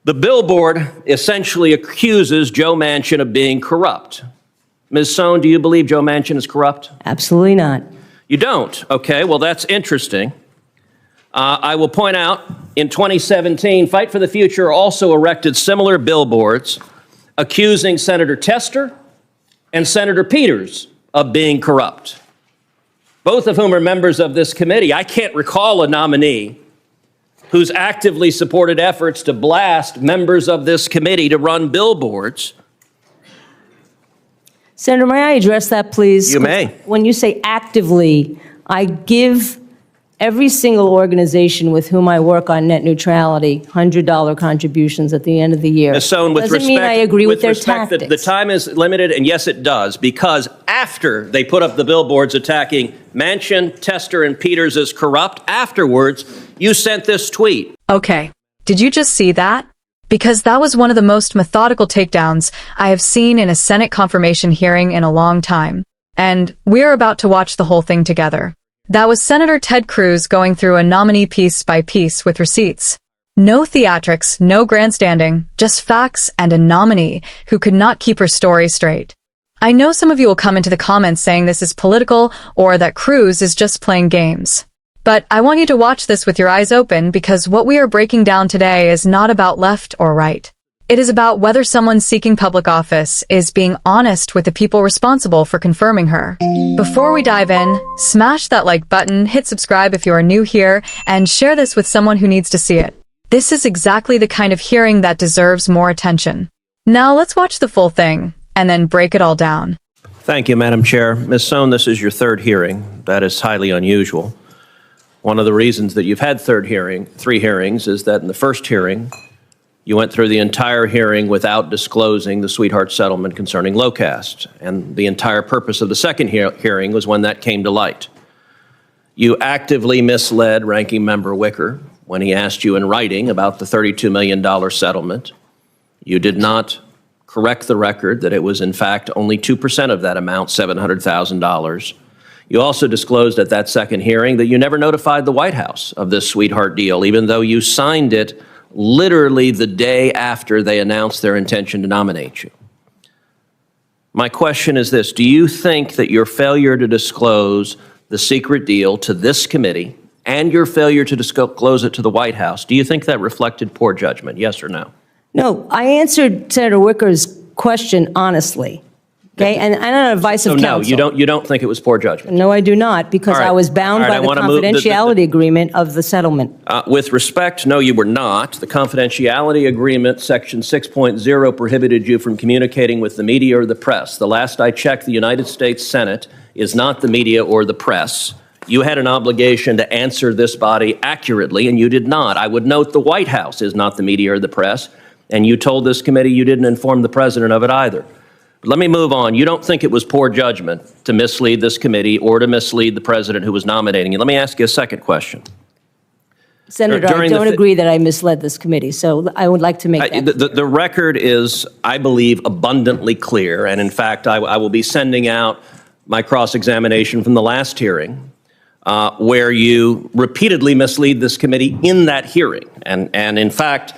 The billboard essentially accuses Joe Manchin of being corrupt. Ms. Sohn, do you believe Joe Manchin is corrupt? Absolutely not. You don't? Okay, well, that's interesting. I will point out, in 2017, Fight for the Future also erected similar billboards accusing Senator Tester and Senator Peters of being corrupt, both of whom are members of this committee. I can't recall a nominee who's actively supported efforts to blast members of this committee to run billboards. Senator, may I address that, please? You may. When you say actively, I give every single organization with whom I work on net neutrality $100 contributions at the end of the year. Ms. Sohn, with doesn't mean I agree with their tactics. The time is limited, and yes, it does, because after they put up the billboards attacking Manchin, Tester, and Peters as corrupt, afterwards, you sent this tweet. Okay. Did you just see that? Because that was one of the most methodical takedowns I have seen in a Senate confirmation hearing in a long time. And we're about to watch the whole thing together. That was Senator Ted Cruz going through a nominee piece by piece with receipts. No theatrics, no grandstanding, just facts and a nominee who could not keep her story straight. I know some of you will come into the comments saying this is political or that Cruz is just playing games. But I want you to watch this with your eyes open because what we are breaking down today is not about left or right. It is about whether someone seeking public office is being honest with the people responsible for confirming her. Before we dive in, smash that like button, hit subscribe if you are new here, and share this with someone who needs to see it. This is exactly the kind of hearing that deserves more attention. Now let's watch the full thing, and then break it all down. Thank you, Madam Chair. Ms. Sohn, this is your third hearing. That is highly unusual. One of the reasons that you've had three hearings is that in the first hearing, you went through the entire hearing without disclosing the sweetheart settlement concerning Locast. And the entire purpose of the second hearing was when that came to light. You actively misled Ranking Member Wicker when he asked you in writing about the $32 million settlement. You did not correct the record that it was, in fact, only 2% of that amount, $700,000. You also disclosed at that second hearing that you never notified the White House of this sweetheart deal, even though you signed it literally the day after they announced their intention to nominate you. My question is this: do you think that your failure to disclose the secret deal to this committee and your failure to disclose it to the White House, do you think that reflected poor judgment, yes or no? No, I answered Senator Wicker's question honestly. Okay, and on advice of counsel. So no, you don't think it was poor judgment? No, I do not, because I was bound by the confidentiality agreement of the settlement. With respect, no, you were not. The confidentiality agreement, section 6.0, prohibited you from communicating with the media or the press. The last I checked, the United States Senate is not the media or the press. You had an obligation to answer this body accurately, and you did not. I would note the White House is not the media or the press, and you told this committee you didn't inform the president of it either. Let me move on. You don't think it was poor judgment to mislead this committee or to mislead the president who was nominating you. Let me ask you a second question. Senator, I don't agree that I misled this committee, so I would like to make that. The record is, I believe, abundantly clear, and in fact, I will be sending out my cross-examination from the last hearing where you repeatedly mislead this committee in that hearing. And in fact,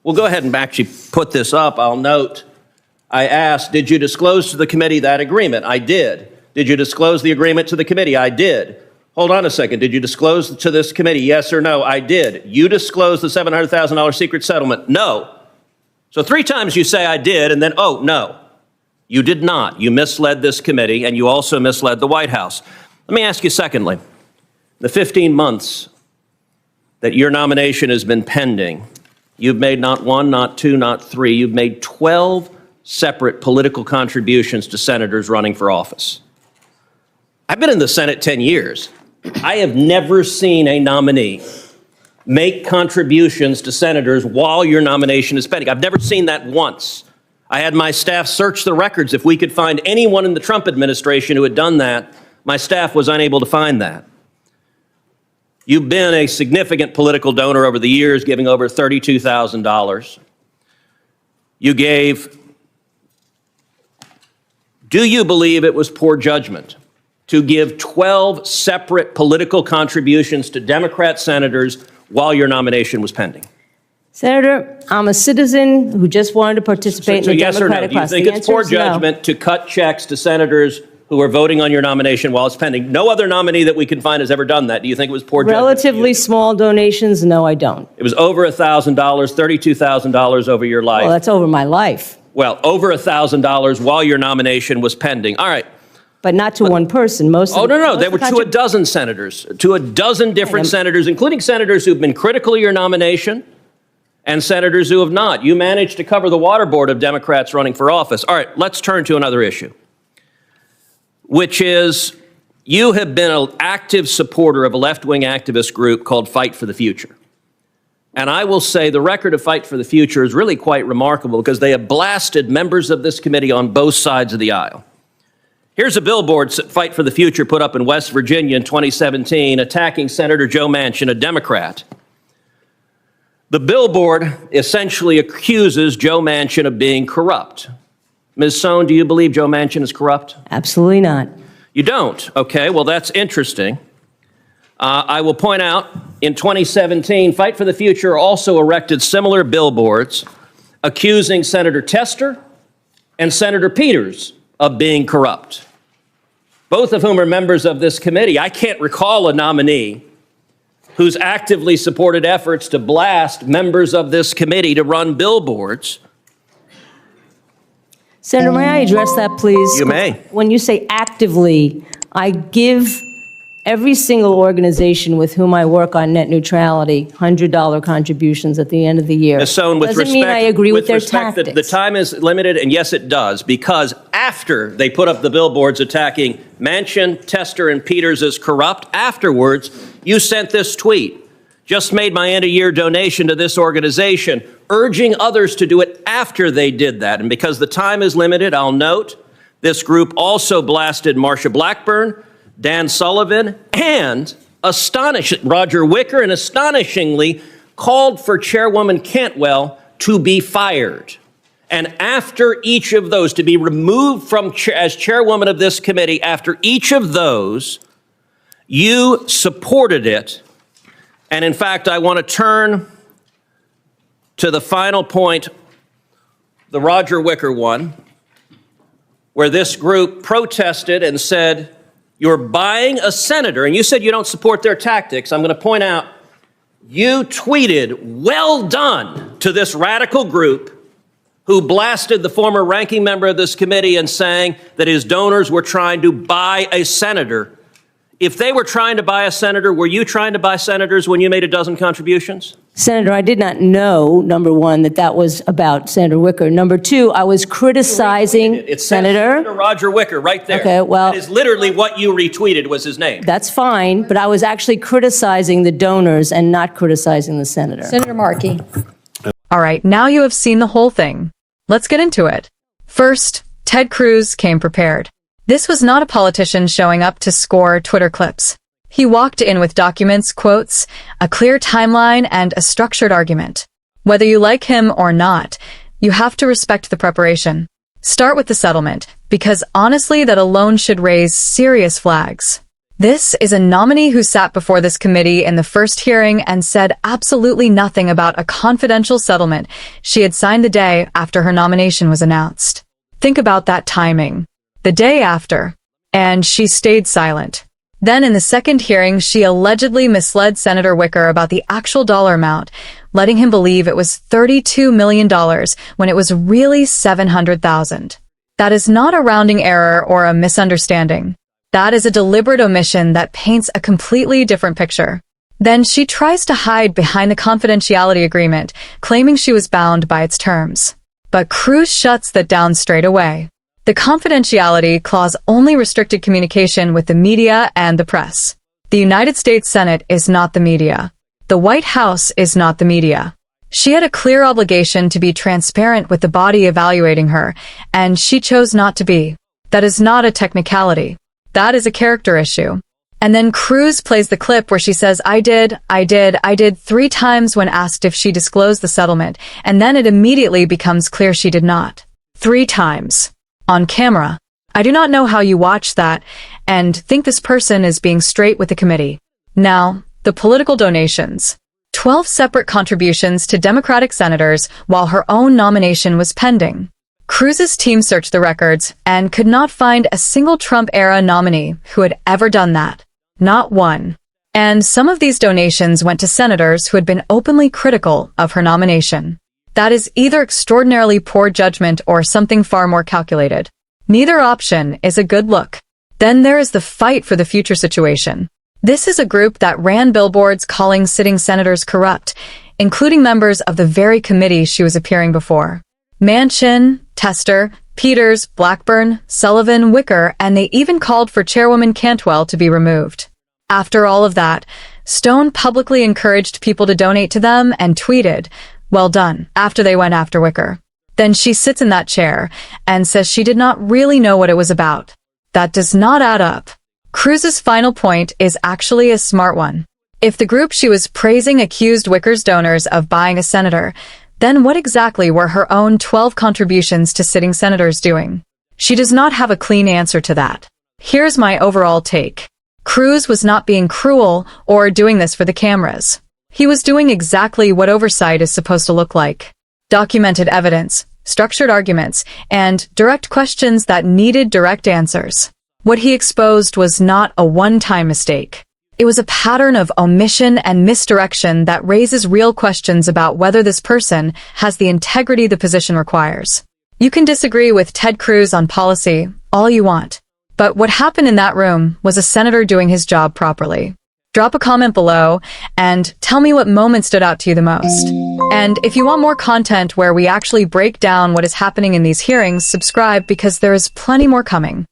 we'll go ahead and actually put this up. I'll note, I asked, did you disclose to the committee that agreement? I did. Did you disclose the agreement to the committee? I did. Hold on a second. Did you disclose to this committee? Yes or no? I did. You disclosed the $700,000 secret settlement? No. So 3 times you say I did, and then, oh, no. You did not. You misled this committee, and you also misled the White House. Let me ask you secondly, the 15 months that your nomination has been pending, you've made not 1, not 2, not 3, you've made 12 separate political contributions to senators running for office. I've been in the Senate 10 years. I have never seen a nominee make contributions to senators while your nomination is pending. I've never seen that once. I had my staff search the records. If we could find anyone in the Trump administration who had done that, my staff was unable to find that. You've been a significant political donor over the years, giving over $32,000. You gave. Do you believe it was poor judgment to give 12 separate political contributions to Democrat senators while your nomination was pending? Senator, I'm a citizen who just wanted to participate So in the yes or no? Democratic Do you process. think The it's poor answer is no. judgment to cut checks to senators who are voting on your nomination while it's pending? No other nominee that we can find has ever done that. Do you think it was poor judgment? Relatively small donations, no, I don't. It was over $1,000, $32,000 over your life. Well, that's over my life, Well, over $1,000 while your nomination was pending. All right. but not to one person. Most. Oh, of the, no, most there of were the to a dozen senators, to a dozen different senators, including senators who've been critical of your nomination and senators who have not. You managed to cover the waterboard of Democrats running for office. All right, let's turn to another issue, which is you have been an active supporter of a left-wing activist group called Fight for the Future. And I will say the record of Fight for the Future is really quite remarkable because they have blasted members of this committee on both sides of the aisle. Here's a billboard Fight for the Future put up in West Virginia in 2017 attacking Senator Joe Manchin, a Democrat. The billboard essentially accuses Joe Manchin of being corrupt. Ms. Sohn, do you believe Joe Manchin is corrupt? Absolutely not. You don't? Okay, well, that's interesting. I will point out, in 2017, Fight for the Future also erected similar billboards accusing Senator Tester and Senator Peters of being corrupt, both of whom are members of this committee. I can't recall a nominee who's actively supported efforts to blast members of this committee to run billboards. Senator, may I address that, please? You may. When you say actively, I give every single organization with whom I work on net neutrality $100 contributions at the end of the year. Ms. Sohn, with Doesn't respect, mean I agree with their respect, tactics. the time is limited, and yes, it does, because after they put up the billboards attacking Manchin, Tester, and Peters as corrupt, afterwards, you sent this tweet. Just made my end-of-year donation to this organization, urging others to do it after they did that. And because the time is limited, I'll note this group also blasted Marsha Blackburn, Dan Sullivan, and Roger Wicker, and astonishingly called for Chairwoman Cantwell to be fired. And after each of those, to be removed from as chairwoman of this committee, after each of those, you supported it. And in fact, I want to turn to the final point, the Roger Wicker one, where this group protested and said, you're buying a senator, and you said you don't support their tactics. I'm going to point out, you tweeted, well done, to this radical group who blasted the former ranking member of this committee and saying that his donors were trying to buy a senator. If they were trying to buy a senator, were you trying to buy senators when you made a dozen contributions? Senator, I did not know, number one, that was about Senator Wicker. Number two, I was criticizing It says Senator Roger Wicker right there. Okay, well, that is literally what you retweeted was his name. That's fine, but I was actually criticizing the donors and not criticizing the senator. Senator Markey. All right, now you have seen the whole thing. Let's get into it. First, Ted Cruz came prepared. This was not a politician showing up to score Twitter clips. He walked in with documents, quotes, a clear timeline, and a structured argument. Whether you like him or not, you have to respect the preparation. Start with the settlement, because honestly, that alone should raise serious flags. This is a nominee who sat before this committee in the first hearing and said absolutely nothing about a confidential settlement she had signed the day after her nomination was announced. Think about that timing. The day after. And she stayed silent. Then in the second hearing, she allegedly misled Senator Wicker about the actual dollar amount, letting him believe it was $32 million when it was really $700,000. That is not a rounding error or a misunderstanding. That is a deliberate omission that paints a completely different picture. Then she tries to hide behind the confidentiality agreement, claiming she was bound by its terms. But Cruz shuts that down straight away. The confidentiality clause only restricted communication with the media and the press. The United States Senate is not the media. The White House is not the media. She had a clear obligation to be transparent with the body evaluating her, and she chose not to be. That is not a technicality. That is a character issue. And then Cruz plays the clip where she says, I did 3 times when asked if she disclosed the settlement, and then it immediately becomes clear she did not. 3 times. On camera. I do not know how you watch that and think this person is being straight with the committee. Now, the political donations. 12 separate contributions to Democratic senators while her own nomination was pending. Cruz's team searched the records and could not find a single Trump-era nominee who had ever done that. Not one. And some of these donations went to senators who had been openly critical of her nomination. That is either extraordinarily poor judgment or something far more calculated. Neither option is a good look. Then there is the fight for the future situation. This is a group that ran billboards calling sitting senators corrupt, including members of the very committee she was appearing before. Manchin, Tester, Peters, Blackburn, Sullivan, Wicker, and they even called for Chairwoman Cantwell to be removed. After all of that, Stone publicly encouraged people to donate to them and tweeted, "Well done," after they went after Wicker. Then she sits in that chair and says she did not really know what it was about. That does not add up. Cruz's final point is actually a smart one. If the group she was praising accused Wicker's donors of buying a senator, then what exactly were her own 12 contributions to sitting senators doing? She does not have a clean answer to that. Here's my overall take. Cruz was not being cruel or doing this for the cameras. He was doing exactly what oversight is supposed to look like. Documented evidence, structured arguments, and direct questions that needed direct answers. What he exposed was not a one-time mistake. It was a pattern of omission and misdirection that raises real questions about whether this person has the integrity the position requires. You can disagree with Ted Cruz on policy all you want, but what happened in that room was a senator doing his job properly. Drop a comment below and tell me what moment stood out to you the most. And if you want more content where we actually break down what is happening in these hearings, subscribe because there is plenty more coming.